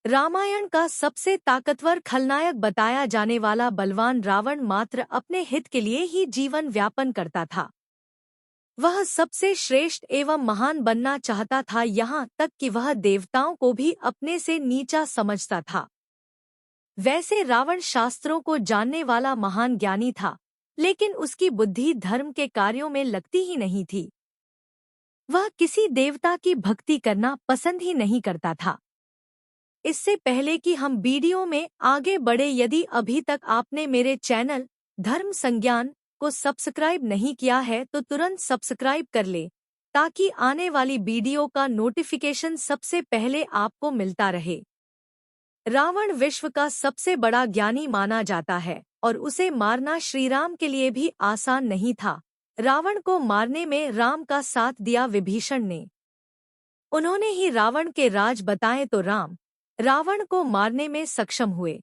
रामायण का सबसे ताकतवर खलनायक बताया जाने वाला बलवान रावण मात्र अपने हित के लिए ही जीवन व्यापन करता था। वह सबसे श्रेष्ठ एवं महान बनना चाहता था, यहाँ तक कि वह देवताओं को भी अपने से नीचा समझता था। वैसे रावण शास्त्रों को जानने वाला महान ज्ञानी था, लेकिन उसकी बुद्धि धर्म के कार्यों में लगती ही नहीं थी। वह किसी देवता की भक्ति करना पसंद ही नहीं करता था। इससे पहले कि हम वीडियो में आगे बढ़े, यदि अभी तक आपने मेरे चैनल धर्म संज्ञान को सब्सक्राइब नहीं किया है तो तुरंत सब्सक्राइब कर ले, ताकि आने वाली वीडियो का नोटिफिकेशन सबसे पहले आपको मिलता रहे। रावण विश्व का सबसे बड़ा ज्ञानी माना जाता है और उसे मारना श्रीराम के लिए भी आसान नहीं था। रावण को मारने में राम का साथ दिया विभीषण ने। उन्होंने ही रावण के राज बताए तो राम रावण को मारने में सक्षम हुए।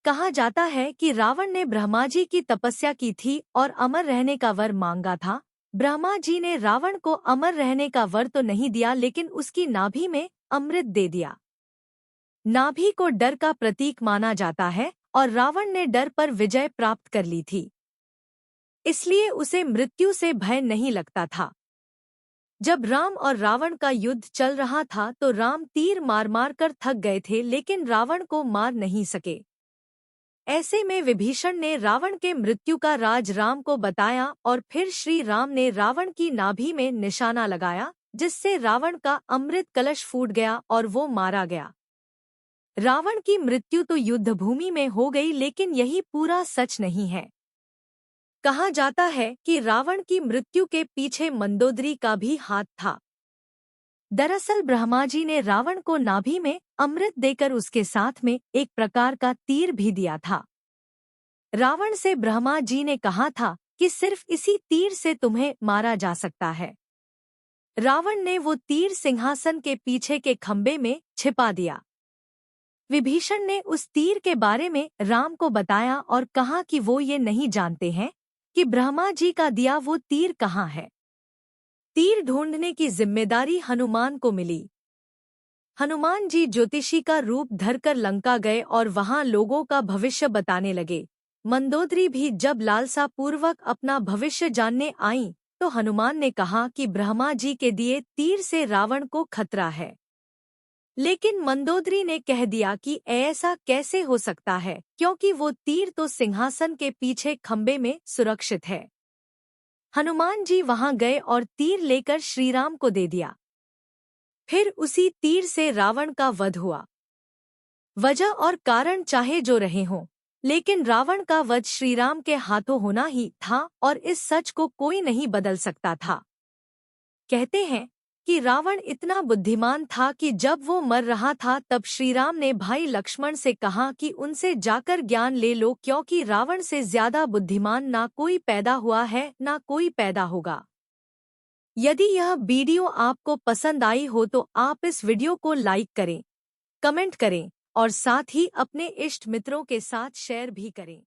कहा जाता है कि रावण ने ब्रह्मा जी की तपस्या की थी और अमर रहने का वर मांगा था। ब्रह्मा जी ने रावण को अमर रहने का वर तो नहीं दिया, लेकिन उसकी नाभि में अमृत दे दिया। नाभि को डर का प्रतीक माना जाता है और रावण ने डर पर विजय प्राप्त कर ली थी, इसलिए उसे मृत्यु से भय नहीं लगता था। जब राम और रावण का युद्ध चल रहा था तो राम तीर मार मार कर थक गए थे, लेकिन रावण को मार नहीं सके। ऐसे में विभीषण ने रावण के मृत्यु का राज राम को बताया और फिर श्री राम ने रावण की नाभि में निशाना लगाया, जिससे रावण का अमृत कलश फूट गया और वो मारा गया। रावण की मृत्यु तो युद्धभूमि में हो गई, लेकिन यही पूरा सच नहीं है। कहा जाता है कि रावण की मृत्यु के पीछे मंदोदरी का भी हाथ था। दरअसल ब्रह्मा जी ने रावण को नाभि में अमृत देकर उसके साथ में एक प्रकार का तीर भी दिया था। रावण से ब्रह्मा जी ने कहा था कि सिर्फ इसी तीर से तुम्हें मारा जा सकता है। रावण ने वो तीर सिंहासन के पीछे के खंबे में छिपा दिया। विभीषण ने उस तीर के बारे में राम को बताया और कहा कि वो ये नहीं जानते हैं कि ब्रह्मा जी का दिया वो तीर कहाँ है। तीर ढूंढने की जिम्मेदारी हनुमान को मिली। हनुमान जी ज्योतिषी का रूप धरकर लंका गए और वहां लोगों का भविष्य बताने लगे। मंदोदरी भी जब लालसा पूर्वक अपना भविष्य जानने आई तो हनुमान ने कहा कि ब्रह्मा जी के दिए तीर से रावण को खतरा है। लेकिन मंदोदरी ने कह दिया कि ऐसा कैसे हो सकता है, क्योंकि वो तीर तो सिंहासन के पीछे खंबे में सुरक्षित है। हनुमान जी वहां गए और तीर लेकर श्रीराम को दे दिया। फिर उसी तीर से रावण का वध हुआ। वजह और कारण चाहे जो रहे हों, लेकिन रावण का वध श्रीराम के हाथों होना ही था और इस सच को कोई नहीं बदल सकता था। कहते हैं कि रावण इतना बुद्धिमान था कि जब वो मर रहा था तब श्रीराम ने भाई लक्ष्मण से कहा कि उनसे जाकर ज्ञान ले लो, क्योंकि रावण से ज्यादा बुद्धिमान ना कोई पैदा हुआ है ना कोई पैदा होगा। यदि यह वीडियो आपको पसंद आई हो तो आप इस वीडियो को लाइक करें, कमेंट करें और साथ ही अपने इष्ट मित्रों के साथ शेयर भी करें।